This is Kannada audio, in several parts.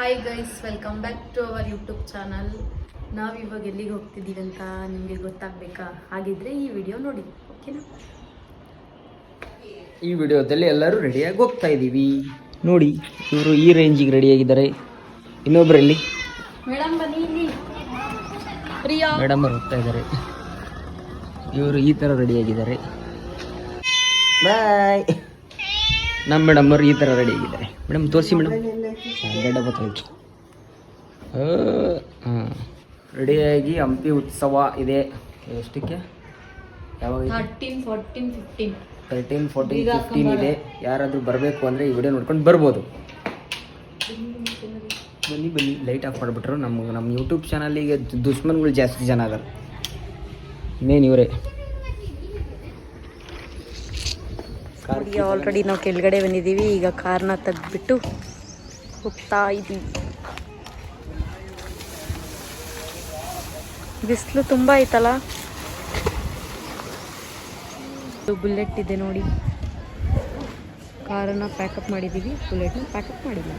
Hi guys, welcome back to our YouTube channel. ನಾವು ಇವಾಗ ಎಲ್ಲಿಗೆ ಹೋಗ್ತಿದ್ದೀವಿ ಅಂತ ನಿಮಗೆ ಗೊತ್ತಾಗಬೇಕಾ? ಹಾಗಿದ್ರೆ ಈ ವಿಡಿಯೋ ನೋಡಿ, ಓಕೆನಾ? ಈ ವಿಡಿಯೋದಲ್ಲಿ ಎಲ್ಲರೂ ರೆಡಿಯಾಗಿ ಹೋಗ್ತಾ ಇದ್ದೀವಿ. ನೋಡಿ, ಇವರು ಈ ರೇಂಜಿಗೆ ರೆಡಿಯಾಗಿದ್ದಾರೆ. ಇನ್ನೊಬ್ಬರಲ್ಲಿ ಮೇಡಮ್ ಬನ್ನಿ ಇಲ್ಲಿ. ಪ್ರಿಯಾ ಮೇಡಮ್ ಅವರು ಹೋಗ್ತಾ ಇದ್ದಾರೆ. ಇವರು ಈ ಥರ ರೆಡಿಯಾಗಿದ್ದಾರೆ. ಬಾಯ್. ನಮ್ಮ ಮೇಡಮ್ ಅವರು ಈ ಥರ ರೆಡಿಯಾಗಿದ್ದಾರೆ. ಮೇಡಮ್ ತೋರಿಸಿ ಮೇಡಮ್. ಗಡ್ಡ ಬತ್ತಾಯ್ತು. ಹಾಂ, ರೆಡಿಯಾಗಿ ಹಂಪಿ ಉತ್ಸವ ಇದೆ. ಎಷ್ಟಕ್ಕೆ? ಯಾವಾಗ? 13, 14, 15. 13, 14, 15 ಇದೆ. ಯಾರಾದರೂ ಬರಬೇಕು ಅಂದರೆ ಈ ವಿಡಿಯೋ ನೋಡ್ಕೊಂಡು ಬರ್ಬೋದು. ಬನ್ನಿ ಬನ್ನಿ. ಲೈಟ್ ಆಫ್ ಮಾಡಿಬಿಟ್ರು. ನಮ್ಮ ಯೂಟ್ಯೂಬ್ ಚಾನಲಿಗೆ ದುಶ್ಮನ್ಗಳು ಜಾಸ್ತಿ ಜನ ಅದಾರ. ಇನ್ನೇನು ಇವರೇ. ಆಲ್ರೆಡಿ ನಾವು ಕೆಳಗಡೆ ಬಂದಿದ್ದೀವಿ. ಈಗ ಕಾರ್ನ ತೆಗೆದ್ಬಿಟ್ಟು ಹೋಗ್ತಾ ಇದ್ದೀವಿ. ಬಿಸಿಲು ತುಂಬ ಐತಲ್ಲ. ಬುಲೆಟ್ ಇದೆ ನೋಡಿ. ಕಾರನ್ನು ಪ್ಯಾಕಪ್ ಮಾಡಿದ್ದೀವಿ, ಬುಲೆಟ್ನ ಪ್ಯಾಕಪ್ ಮಾಡಿಲ್ಲ.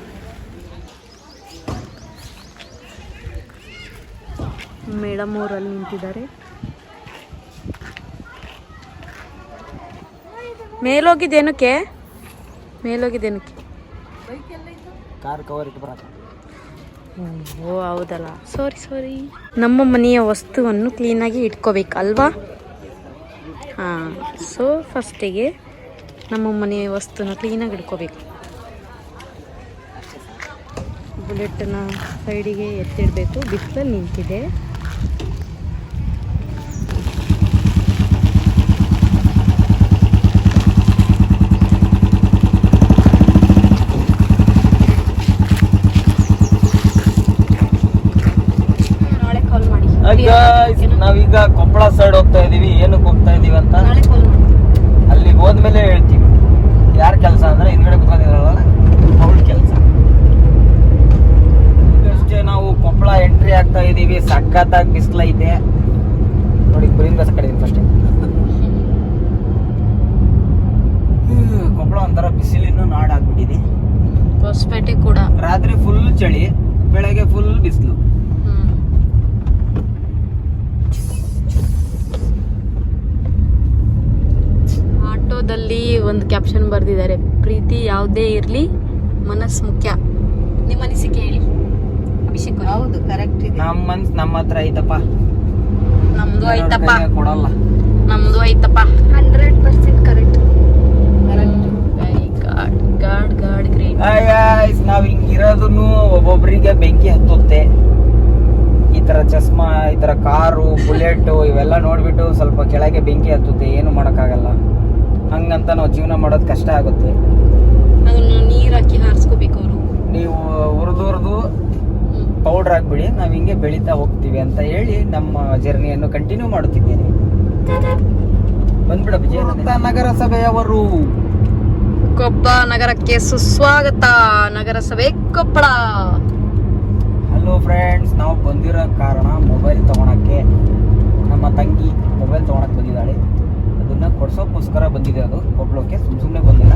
ಮೇಡಮ್ ಅವರು ಅಲ್ಲಿ ನಿಂತಿದ್ದಾರೆ. ಮೇಲೋಗಿದ್ದೇನಕ್ಕೆ ಕಾರ್ ಕವರ್ ಇಟ್ಟು ಬರಕ. ಓ ಹೌದಲ್ಲ, ಸಾರಿ. ನಮ್ಮ ಮನೆಯ ವಸ್ತುವನ್ನು ಕ್ಲೀನಾಗಿ ಇಟ್ಕೋಬೇಕಲ್ವಾ? ಹಾಂ, ಸೊ ಫಸ್ಟಿಗೆ ನಮ್ಮ ಮನೆಯ ವಸ್ತುನ ಕ್ಲೀನಾಗಿ ಇಟ್ಕೋಬೇಕು. ಬುಲೆಟನ್ನ ಸೈಡಿಗೆ ಎತ್ತಿಡಬೇಕು. ಬಿಸಿಲಲ್ಲಿ ನಿಂತಿದೆ. ನಾವೀಗ ಕೊಪ್ಪಳ ಸೈಡ್ ಹೋಗ್ತಾ ಇದೀವಿ. ಏನಕ್ಕೆ ಹೋಗ್ತಾ ಇದೀವಿ ಅಂತ ಅಲ್ಲಿಗೆ ಹೋದ್ಮೇಲೆ ಹೇಳ್ತೀವಿ. ಯಾರ ಕೆಲಸ ಅಂದ್ರೆ ಹಿಂದ್ಗಡೆ ಕೂತ್ಕೊಂಡಿದ್ರಲ್ಲ, ಅವ್ಳ ಕೆಲಸ. ಈಗಷ್ಟೇ ನಾವು ಕೊಪ್ಪಳ ಎಂಟ್ರಿ ಆಗ್ತಾ ಇದೀವಿ. ಸಖತ್ತಾಗಿ ಬಿಸಿಲೈತೆ ನೋಡಿ. ಕುರಿಯಿಂದ ಕಡಿದೀನಿ ಫಸ್ಟ್. ಕೊಪ್ಪಳ ಒಂಥರ ಬಿಸಿಲಿನ ನಾಡಾಗ್ಬಿಟ್ಟಿದೆ. ಹೊಸಪೇಟೆ ಕೂಡ ರಾತ್ರಿ ಫುಲ್ ಚಳಿ, ಬೆಳಗ್ಗೆ ಫುಲ್ ಬಿಸಿಲು. ಆಟೋದಲ್ಲಿ ಒಂದು ಕ್ಯಾಪ್ಷನ್ ಬರೆದಿದ್ದಾರೆ, ಪ್ರೀತಿ ಯಾವುದೇ ಇರಲಿ ಮನಸ್ಸು ಮುಖ್ಯ. ನಿಮ್ಮ ಅನಿಸಿಕೆ ಹೇಳಿ ಅಭಿಷೇಕ್. ಹೌದು, ಕರೆಕ್ಟ್ ಇದೆ. ನಮ್ಮ ಮನ್ಸು ನಮ್ಮ ಹತ್ರ ಐತಪ್ಪ. ನಮ್ದು ಐತಪ್ಪ, ಕೊಡಲ್ಲ. ನಮ್ದು ಐತಪ್ಪ. 100% ಕರೆಕ್ಟ್. Very god great. ನಾವ್ ಹಿಂಗಿರೋದನ್ನು ಒಬ್ಬೊಬ್ಬರಿಗೆ ಬೆಂಕಿ ಹತ್ತುತ್ತೆ. ಈ ತರ ಚಸ್ಮಾ, ಈ ತರ ಕಾರು, ಬುಲೆಟ್ ಇವೆಲ್ಲ ನೋಡ್ಬಿಟ್ಟು ಸ್ವಲ್ಪ ಕೆಳಗೆ ಬೆಂಕಿ ಹತ್ತುತ್ತೆ. ಏನು ಮಾಡೋಕ್ಕಾಗಲ್ಲ. ಹಂಗಂತ ನಾವು ಜೀವನ ಮಾಡೋದು ಕಷ್ಟ ಆಗುತ್ತೆ. ಅದನ್ನು ನೀರು ಹಾಕಿ ಹಾರಿಸ್ಕೋಬೇಕು. ಅವರು ನೀವು ಹುರಿದು ಪೌಡರ್ ಹಾಕ್ಬಿಡಿ, ನಾವು ಹಿಂಗೆ ಬೆಳೀತಾ ಹೋಗ್ತೀವಿ ಅಂತ ಹೇಳಿ ನಮ್ಮ ಜರ್ನಿಯನ್ನು ಕಂಟಿನ್ಯೂ ಮಾಡುತ್ತಿದ್ದೇನೆ. ಬಂದ್ಬಿಡ ವಿಜಯನಗರ ನಗರಸಭೆಯವರು. ಕೊಪ್ಪಳ ನಗರಕ್ಕೆ ಸುಸ್ವಾಗತ. ನಗರಸಭೆ ಕೊಪ್ಪಳ. ಹಲೋ ಫ್ರೆಂಡ್ಸ್, ನಾವು ಬಂದಿರೋ ಕಾರಣ ಮೊಬೈಲ್ ತಗೊಳಕ್ಕೆ. ನಮ್ಮ ತಂಗಿ ಮೊಬೈಲ್ ತಗೊಳಕ್ಕೆ ಬಂದಿದ್ದಾಳೆ. ಅದನ್ನ ಕೊಡ್ಸೋಕ್ಕೋಸ್ಕರ ಬಂದಿದೆ. ಅದು ಕೊಪ್ಪಳಕ್ಕೆ ಸುಮ್ಮನೆ ಬಂದಿಲ್ಲ.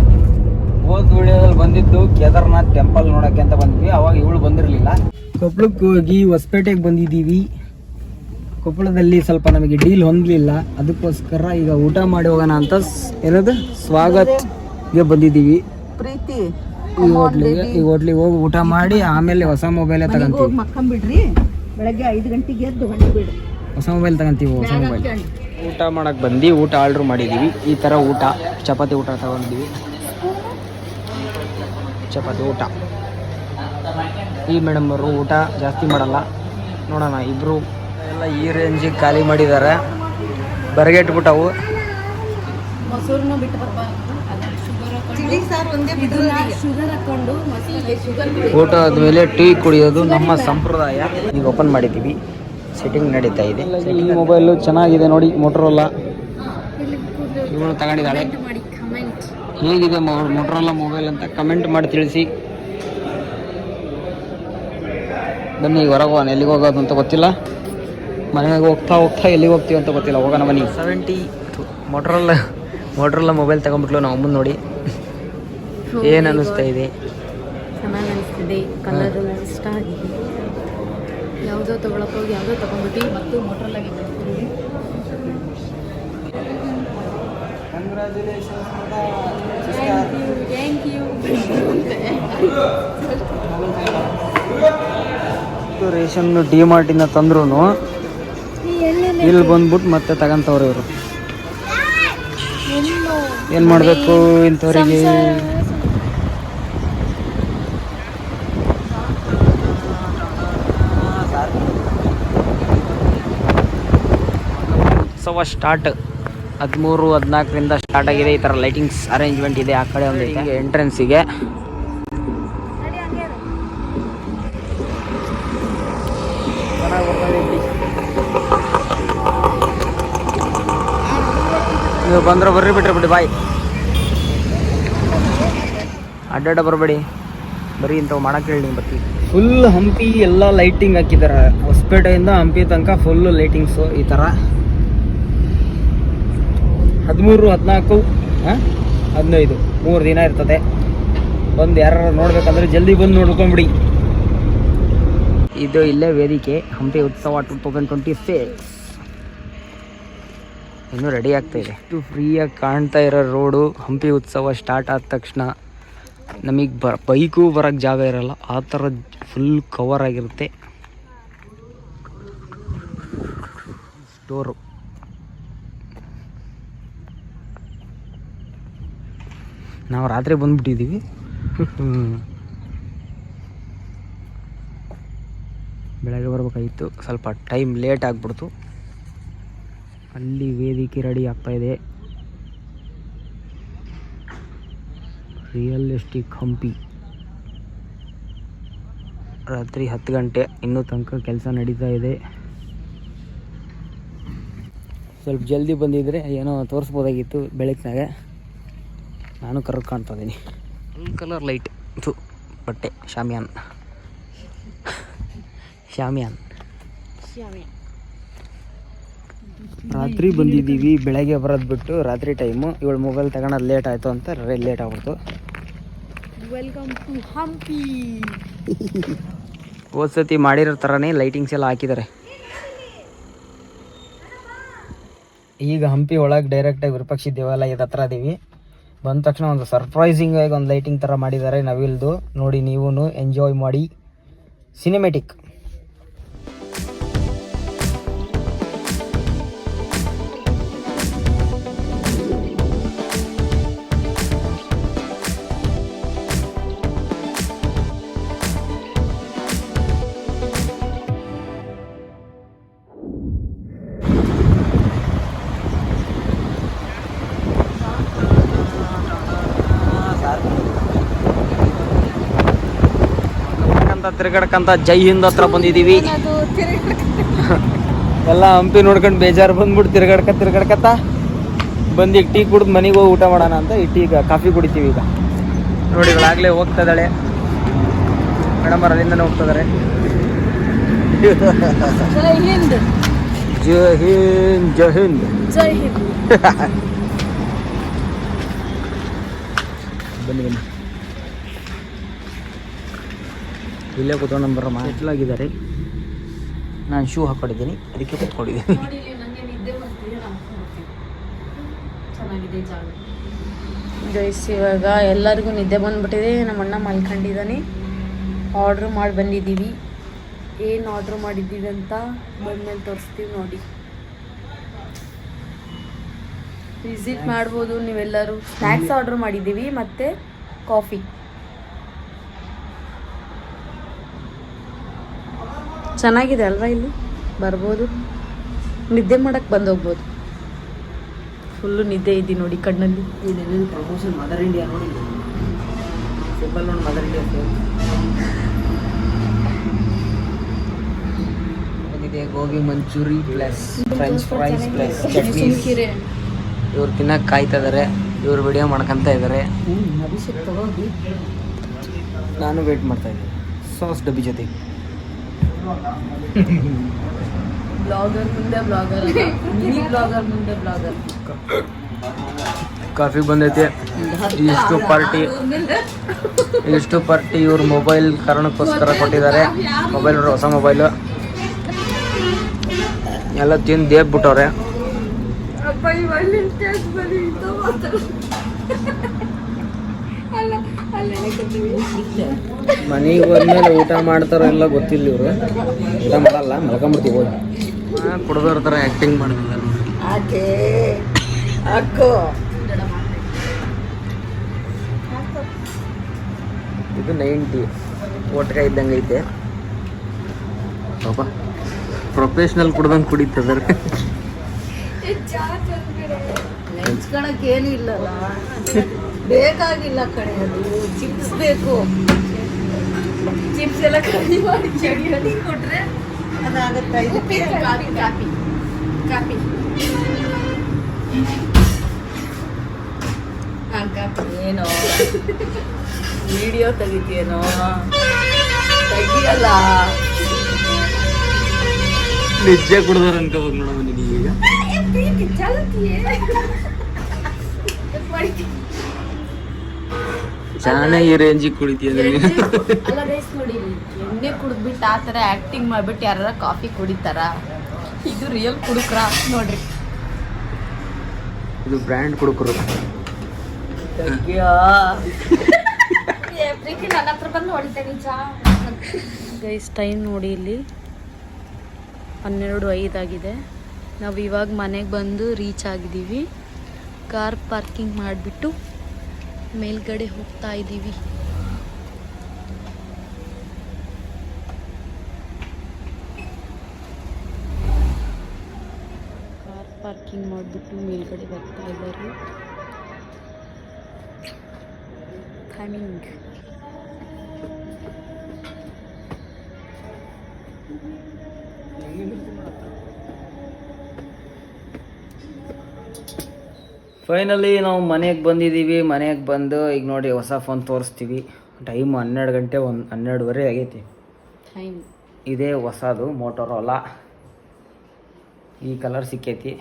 ಹೋದ ವಿಡಿಯೋದಲ್ಲಿ ಬಂದಿದ್ದು ಕೇದಾರ್ನಾಥ್ ಟೆಂಪಲ್ ನೋಡೋಕ್ಕೆ ಅಂತ ಬಂದ್ವಿ. ಅವಾಗ ಇವಳು ಬಂದಿರಲಿಲ್ಲ. ಕೊಪ್ಪಳಕ್ಕೆ ಹೋಗಿ ಹೊಸಪೇಟೆಗೆ ಬಂದಿದ್ದೀವಿ. ಕೊಪ್ಪಳದಲ್ಲಿ ಸ್ವಲ್ಪ ನಮಗೆ ಡೀಲ್ ಹೊಂದಲಿಲ್ಲ. ಅದಕ್ಕೋಸ್ಕರ ಈಗ ಊಟ ಮಾಡಿ ಹೋಗೋಣ ಅಂತ ಏನದು ಸ್ವಾಗತ್ಗೆ ಬಂದಿದ್ದೀವಿ. ಪ್ರೀತಿ ಈ ಹೋಟ್ಲಿಗೆ ಹೋಗಿ ಊಟ ಮಾಡಿ ಆಮೇಲೆ ಹೊಸ ಮೊಬೈಲೇ ತಗೊಂತೀವಿ. ಮಕ್ಕಂಬಿಡ್ರಿ. ಬೆಳಗ್ಗೆ 5 ಗಂಟೆಗೆ ಎದ್ದು ಹೊಂಟಬಿಡಿ. ಹೊಸ ಮೊಬೈಲ್ ತಗೊಂತೀವಿ. ಹೊಸ ಮೊಬೈಲ್ ಊಟ ಮಾಡಕ್ಕೆ ಬಂದು ಊಟ ಆರ್ಡ್ರ್ ಮಾಡಿದ್ದೀವಿ. ಈ ಥರ ಊಟ, ಚಪಾತಿ ಊಟ ತಗೊಂಡಿದ್ದೀವಿ. ಚಪಾತಿ ಊಟ. ಈ ಮೇಡಮ್ ಅವರು ಊಟ ಜಾಸ್ತಿ ಮಾಡಲ್ಲ. ನೋಡೋಣ, ಇಬ್ಬರು ಎಲ್ಲ ಈ ರೇಂಜಿಗೆ ಖಾಲಿ ಮಾಡಿದ್ದಾರೆ. ಬರಗೆಟ್ಬಿಟ್ಟವು. ಊಟ ಆದಮೇಲೆ ಟೀ ಕುಡಿಯೋದು ನಮ್ಮ ಸಂಪ್ರದಾಯ. ಈಗ ಓಪನ್ ಮಾಡಿದ್ದೀವಿ. ಸೆಟ್ಟಿಂಗ್ ನಡೀತಾ ಇದೆ. ಈ ಮೊಬೈಲು ಚೆನ್ನಾಗಿದೆ ನೋಡಿ, ಮೋಟರೋಲಾ. ಇವಳು ತಗೊಂಡಿದ್ದಾಳೆ. ಹೇಗಿದೆ ಮೋಟರೋಲಾ ಮೊಬೈಲ್ ಅಂತ ಕಮೆಂಟ್ ಮಾಡಿ ತಿಳಿಸಿ. ಬನ್ನಿ, ಈಗ ಹೊರಗೆ ಹೋಗೋಣ. ಎಲ್ಲಿಗೆ ಹೋಗೋದು ಅಂತ ಗೊತ್ತಿಲ್ಲ. ಮನೆಗೆ ಹೋಗ್ತಾ ಎಲ್ಲಿಗೆ ಹೋಗ್ತೀವಿ ಅಂತ ಗೊತ್ತಿಲ್ಲ. ಹೋಗೋಣ ಬನ್ನಿ. 70 ಮೋಟರೋಲಾ ಮೊಬೈಲ್ ತಗೊಂಡ್ಬಿಟ್ಲು ನಮ್ಮ ಅಮ್ಮನ ನೋಡಿ. ಏನು ಅನ್ನಿಸ್ತಾ ಇದೆ? ಚೆನ್ನಾಗಿ ಅನಿಸ್ತಿದೆ. ಚೆನ್ನಾಗಿದೆ, ಕಲರ್ ಇಷ್ಟ ಆಗಿದೆ. ಯಾವುದೋ ತೊಗೊಳಕ್ಕೆ ಹೋಗಿ ಯಾವುದೋ ತೊಗೊಂಡ್ಬಿಟ್ಟು ಮತ್ತು ಮೋಟ್ರಲ್ಲಾಗಿ ಬರ್ತೀವಿ. Thank you. ರೇಷನ್ ಡಿ ಮಾರ್ಟಿಂದ ತಂದ್ರು ಇಲ್ಲಿ ಬಂದ್ಬಿಟ್ಟು ಮತ್ತೆ ತಗೊಂತವ್ರೆ ಇವರು. ಏನು ಮಾಡಬೇಕು ಇಂಥವ್ರಿಗೆ? ಉತ್ಸವ ಸ್ಟಾರ್ಟ್ 13-14ರಿಂದ ಸ್ಟಾರ್ಟ್ ಆಗಿದೆ. ಈ ಥರ ಲೈಟಿಂಗ್ಸ್ ಅರೇಂಜ್ಮೆಂಟ್ ಇದೆ. ಆ ಕಡೆ ಒಂದು ಎಂಟ್ರೆನ್ಸಿಗೆ ನೀವು ಬಂದ್ರೆ ಬರ್ರಿ, ಬಿಟ್ರಿ ಬಾಯ್, ಅಡ್ಡಾಡ ಬರಬೇಡಿ, ಬರೀ ಇಂಥವು ಮಾಡಕ್ಕೆ ಹೇಳಿ ನೀವು ಬರ್ತೀವಿ. ಫುಲ್ ಹಂಪಿ ಎಲ್ಲ ಲೈಟಿಂಗ್ ಹಾಕಿದ್ದಾರೆ. ಹೊಸಪೇಟೆಯಿಂದ ಹಂಪಿ ತನಕ ಫುಲ್ಲು ಲೈಟಿಂಗ್ಸು ಈ ಥರ 13, 14, 15 3 ದಿನ ಇರ್ತದೆ. ಬಂದು ಯಾರು ನೋಡ್ಬೇಕಂದ್ರೆ ಜಲ್ದಿ ಬಂದು ನೋಡ್ಕೊಂಬಿಡಿ. ಇದು ಇಲ್ಲೇ ವೇದಿಕೆ, ಹಂಪಿ ಉತ್ಸವ 2026 ಇನ್ನೂ ರೆಡಿ ಆಗ್ತಾ ಇದೆ. ಇಷ್ಟು ಫ್ರೀಯಾಗಿ ಕಾಣ್ತಾ ಇರೋ ರೋಡು. ಹಂಪಿ ಉತ್ಸವ ಸ್ಟಾರ್ಟ್ ಆದ ತಕ್ಷಣ ನಮಗೆ ಬೈಕು ಬರೋಕ್ಕೆ ಜಾಗ ಇರಲ್ಲ, ಆ ಥರ ಫುಲ್ ಕವರ್ ಆಗಿರುತ್ತೆ. ಸ್ಟೋರು ನಾವು ರಾತ್ರಿ ಬಂದುಬಿಟ್ಟಿದ್ದೀವಿ. ಬೆಳಗ್ಗೆ ಬರ್ಬೇಕಾಗಿತ್ತು, ಸ್ವಲ್ಪ ಟೈಮ್ ಲೇಟ್ ಆಗಿಬಿಡ್ತು. ಅಲ್ಲಿ ವೇದಿಕೆ ರೆಡಿ ಆಗ್ತಾಯಿದೆ. ರಿಯಲಿಸ್ಟಿಕ್ ಹಂಪಿ. ರಾತ್ರಿ 10 ಗಂಟೆ ಇನ್ನೂ ತನಕ ಕೆಲಸ ನಡೀತಾ ಇದೆ. ಸ್ವಲ್ಪ ಜಲ್ದಿ ಬಂದಿದ್ದರೆ ಏನೋ ತೋರಿಸ್ಬೋದಾಗಿತ್ತು ಬೆಳಕಿನಾಗ. ನಾನು ಕರೆಕ್ಟ್ ಕಾಣ್ತಾ ಇದ್ದೀನಿ. ಕಲರ್ ಲೈಟ್ ಇದು ಬಟ್ಟೆ ಶಾಮಿಯಾನ್. ರಾತ್ರಿ ಬಂದಿದ್ದೀವಿ, ಬೆಳಗ್ಗೆ ಬರೋದು ಬಿಟ್ಟು ರಾತ್ರಿ ಟೈಮು. ಇವಳು ಮೊಬೈಲ್ ತಗೊಳೋದು ಲೇಟ್ ಆಯಿತು ಅಂತ ಲೇಟ್ ಆಗ್ಬಿಡ್ತು. Welcome to Hampi. ಹೋದ ಸತಿ ಮಾಡಿರೋ ಥರನೇ ಲೈಟಿಂಗ್ಸ್ ಎಲ್ಲ ಹಾಕಿದ್ದಾರೆ. ಈಗ ಹಂಪಿ ಒಳಗೆ ಡೈರೆಕ್ಟಾಗಿ ವಿರೂಪಾಕ್ಷ ದೇವಾಲಯದ ಹತ್ರ ಇದ್ದೀವಿ. ಬಂದ ತಕ್ಷಣ ಒಂದು ಸರ್ಪ್ರೈಸಿಂಗ್ ಆಗಿ ಒಂದು ಲೈಟಿಂಗ್ ಥರ ಮಾಡಿದ್ದಾರೆ ನವಿಲ್ದು. ನೋಡಿ, ನೀವು ಎಂಜಾಯ್ ಮಾಡಿ. ಸಿನಿಮೆಟಿಕ್. ತಿರುಗಾಡ್ಕಂತ ಜೈ ಹಿಂದ್ ಹತ್ರ ಬಂದಿದ್ದೀವಿ. ಎಲ್ಲ ಹಂಪಿ ನೋಡ್ಕೊಂಡು ಬೇಜಾರು ಬಂದ್ಬಿಟ್ಟು ತಿರ್ಗಾಡ್ಕತ್ತ ಬಂದು ಈಗ ಟೀ ಕುಡಿದು ಮನೆಗೆ ಹೋಗಿ ಊಟ ಮಾಡೋಣ ಅಂತ ಈಗ ಕಾಫಿ ಕುಡಿತೀವಿ. ಈಗ ನೋಡಿ, ಇವಳಾಗಲೇ ಹೋಗ್ತಾ ಇದ್ದಾಳೆ. ಮೇಡಮ್ ಅವ್ರು ಅಲ್ಲಿಂದನೇ ಹೋಗ್ತಿದ್ದಾರೆ. ಜೈ ಹಿಂದ್. ಬನ್ನಿ ಇಲ್ಲೇ ಕೂತ್ಕೊಂಡು ಬರಮ್ಮ. ಸೆಟ್ಲಾಗಿದ್ದಾರೆ. ನಾನು ಶೂ ಹಾಕೊಂಡಿದ್ದೀನಿ, ಅದಕ್ಕೆ ಕೂತ್ಕೊಂಡಿದ್ದೀನಿ. ಗೈಸ್, ಇವಾಗ ಎಲ್ಲರಿಗೂ ನಿದ್ದೆ ಬಂದ್ಬಿಟ್ಟಿದೆ. ನಮ್ಮ ಅಣ್ಣ ಮಲ್ಕೊಂಡಿದ್ದಾನೆ. ಆರ್ಡ್ರ್ ಮಾಡಿ ಬಂದಿದ್ದೀವಿ. ಏನು ಆರ್ಡ್ರ್ ಮಾಡಿದ್ದೀವಿ ಅಂತ ಬಂದ್ಮೇಲೆ ತೋರಿಸ್ತೀವಿ. ನೋಡಿ, ವಿಸಿಟ್ ಮಾಡ್ಬೋದು ನೀವೆಲ್ಲರೂ. ಸ್ನ್ಯಾಕ್ಸ್ ಆರ್ಡ್ರ್ ಮಾಡಿದ್ದೀವಿ ಮತ್ತು ಕಾಫಿ. ಚೆನ್ನಾಗಿದೆ ಅಲ್ವಾ? ಇಲ್ಲಿ ಬರ್ಬೋದು, ನಿದ್ದೆ ಮಾಡಕ್ಕೆ ಬಂದು ಹೋಗ್ಬೋದು. ಫುಲ್ಲು ನಿದ್ದೆ ಇದೆ ನೋಡಿ ಕಣ್ಣಲ್ಲಿ. ಇದೇನೇನು ಪ್ರಮೋಷನ್ ಮದರ್ ಇಂಡಿಯಾ ನೋಡಿ, ಸಿಂಬಲ್ ನೋಡಿ, ಮದರ್ ಇಂಡಿಯಾ ಇದೆ. Gobi manchuri plus French fries plus chutney. ಇವ್ರು ತಿನ್ನಕ್ಕೆ ಕಾಯ್ತಾ ಇದ್ದಾರೆ, ಇವ್ರು ವಿಡಿಯೋ ಮಾಡ್ಕೊತಾ ಇದ್ದಾರೆ. ಅಭಿಷೇಕ್ ತಗೋಗಿ. ನಾನು ವೇಟ್ ಮಾಡ್ತಾ ಇದ್ದೀನಿ ಸಾಸ್ ಡಬ್ಬಿ ಜೊತೆ. ಬ್ಲಾಗರ್ ಮುಂದೆ ಬ್ಲಾಗರ್, ಮಿನಿ ಬ್ಲಾಗರ್ ಮುಂದೆ ಬ್ಲಾಗರ್. ಕಾಫಿ ಬಂದೈತಿ. ಇಷ್ಟು ಪಾರ್ಟಿ ಇವ್ರ ಮೊಬೈಲ್ ಕಾರಣಕ್ಕೋಸ್ಕರ ಕೊಟ್ಟಿದ್ದಾರೆ. ಮೊಬೈಲ್ ಹೊಸ ಮೊಬೈಲು ಎಲ್ಲ ತಿಂದು ದೇಬ್ಬಿಟ್ಟವ್ರೆ. ಮನೆಗೆ ಬಂದ್ಮೇಲೆ ಊಟ ಮಾಡ್ತಾರೋ ಎಲ್ಲ ಗೊತ್ತಿಲ್ಲ. ಇವರು ಊಟ ಮಾಡಲ್ಲ, ಮಲ್ಕೊಂಬಿಡ್ತೀವಿ ಹೋಗಿ. ಕುಡ್ದೋರ್ ಥರ ಆ್ಯಕ್ಟಿಂಗ್ ಮಾಡಿಲ್ಲ. ಇದು 90 ಒಟ್ಕ ಇದ್ದಂಗೆ ಐತೆ. ಪಾಪ ಪ್ರೊಫೆಷ್ನಲ್ ಕುಡ್ದಂಗೆ ಕುಡಿತದಾರೆ. ನೆಂಚ್ಕೊಳಕ್ಕೆ ಏನು ಇಲ್ಲಲ್ಲ, ಬೇಕಾಗಿಲ್ಲ ಕಡೆ. ಅದು ಚಿಪ್ಸ್ ಬೇಕು, ಚಿಪ್ಸ್ ಎಲ್ಲ ಕಡಿ ಮಾಡಿ ಚಡಿ ಕೊಟ್ರೆ ಅದಾಗತ್ತ. ಕಾಪಿ ಏನೋ ವಿಡಿಯೋ ತೆಗಿತೀಯೇನೋ, ತೆಗಿಯಲ್ಲ. ನಿಜ ಕುಡ್ದಾರ ಅನ್ಕೋಬೇಕು ನೋಡಮ್ಮ ನಿನಗೀಗ. ಚೆನ್ನಾಗಿ ಈ ರೇಂಜಿಗೆ ಕುಡಿತೀಯ. ಅಲ್ಲ ಗೈಸ್ ನೋಡಿ, ಎಣ್ಣೆ ಕುಡಿದ್ಬಿಟ್ಟು ಆ ಥರ ಆ್ಯಕ್ಟಿಂಗ್ ಮಾಡ್ಬಿಟ್ಟು ಯಾರ ಕಾಫಿ ಕುಡಿತಾರ? ಇದು ರಿಯಲ್ ಕುಡುಕ್ರ ನೋಡ್ರಿ. ಇದು ಬ್ರ್ಯಾಂಡ್ ಕುಡುಕರು. ಪ್ರೀತಿ ನನ್ನ ಹತ್ರ ಬಂದು ಹೊಡಿತೇನೆ ಗೈಸ್. ಟೈಮ್ ನೋಡಿ, ಇಲ್ಲಿ 12:05 ಆಗಿದೆ. ನಾವು ಇವಾಗ ಮನೆಗೆ ಬಂದು ರೀಚ್ ಆಗಿದ್ದೀವಿ. ಕಾರ್ ಪಾರ್ಕಿಂಗ್ ಮಾಡಿಬಿಟ್ಟು ಮೇಲ್ಗಡೆ ಹೋಗ್ತಾ ಇದ್ದೀವಿ. ಕಾರ್ ಪಾರ್ಕಿಂಗ್ ಮಾಡಿಬಿಟ್ಟು ಮೇಲ್ಗಡೆ ಬರ್ತಾ ಇದ್ದಾರೆ. ಟೈಮಿಂಗ್ ಫೈನಲಿ ನಾವು ಮನೆಗೆ ಬಂದಿದ್ದೀವಿ. ಮನೆಗೆ ಬಂದು ಈಗ ನೋಡಿ ಹೊಸ ಫೋನ್ ತೋರಿಸ್ತೀವಿ. ಟೈಮ್ 12 ಗಂಟೆ 12:30 ಆಗೈತಿ. ಟೈಮ್ ಇದೇ ಹೊಸದು ಮೋಟೋರೋಲಾ. ಈ ಕಲರ್ ಸಿಕ್ಕೈತಿ.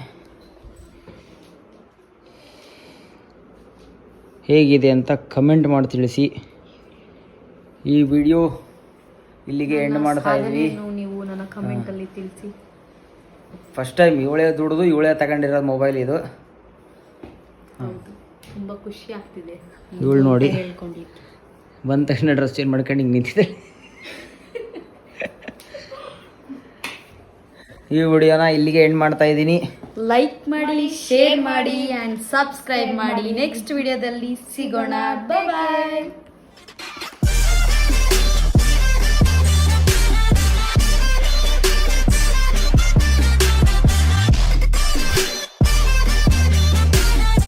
ಹೇಗಿದೆ ಅಂತ ಕಮೆಂಟ್ ಮಾಡಿ ತಿಳಿಸಿ. ಈ ವಿಡಿಯೋ ಇಲ್ಲಿಗೆ ಎಂಡ್ ಮಾಡ್ತಾ ಇದ್ವಿ. ನೀವು ನನ್ನ ಕಮೆಂಟಲ್ಲಿ ತಿಳಿಸಿ. ಫಸ್ಟ್ ಟೈಮ್ ಇವಳೇ ದುಡಿದು ಇವಳೇ ತಗೊಂಡಿರೋದು ಮೊಬೈಲ್ ಇದು. ಹೌದು, ತುಂಬ ಖುಷಿ ಆಗ್ತಿದೆ. ಇವಳು ನೋಡಿ ಹೇಳ್ಕೊಂಡಿದ್ದು ಬಂದ ತಕ್ಷಣ ಡ್ರೆಸ್ ಚೇಂಜ್ ಮಾಡ್ಕೊಂಡು ಹಿಂಗೆ ನಿಂತಿದೆ. ಈ ವಿಡಿಯೋನ ಇಲ್ಲಿಗೆ ಎಂಡ್ ಮಾಡ್ತಾ ಇದ್ದೀನಿ. ಲೈಕ್ ಮಾಡಿ, ಶೇರ್ ಮಾಡಿ ಆ್ಯಂಡ್ ಸಬ್ಸ್ಕ್ರೈಬ್ ಮಾಡಿ. ನೆಕ್ಸ್ಟ್ ವಿಡಿಯೋದಲ್ಲಿ ಸಿಗೋಣ. ಬಾಯ್ ಬಾಯ್.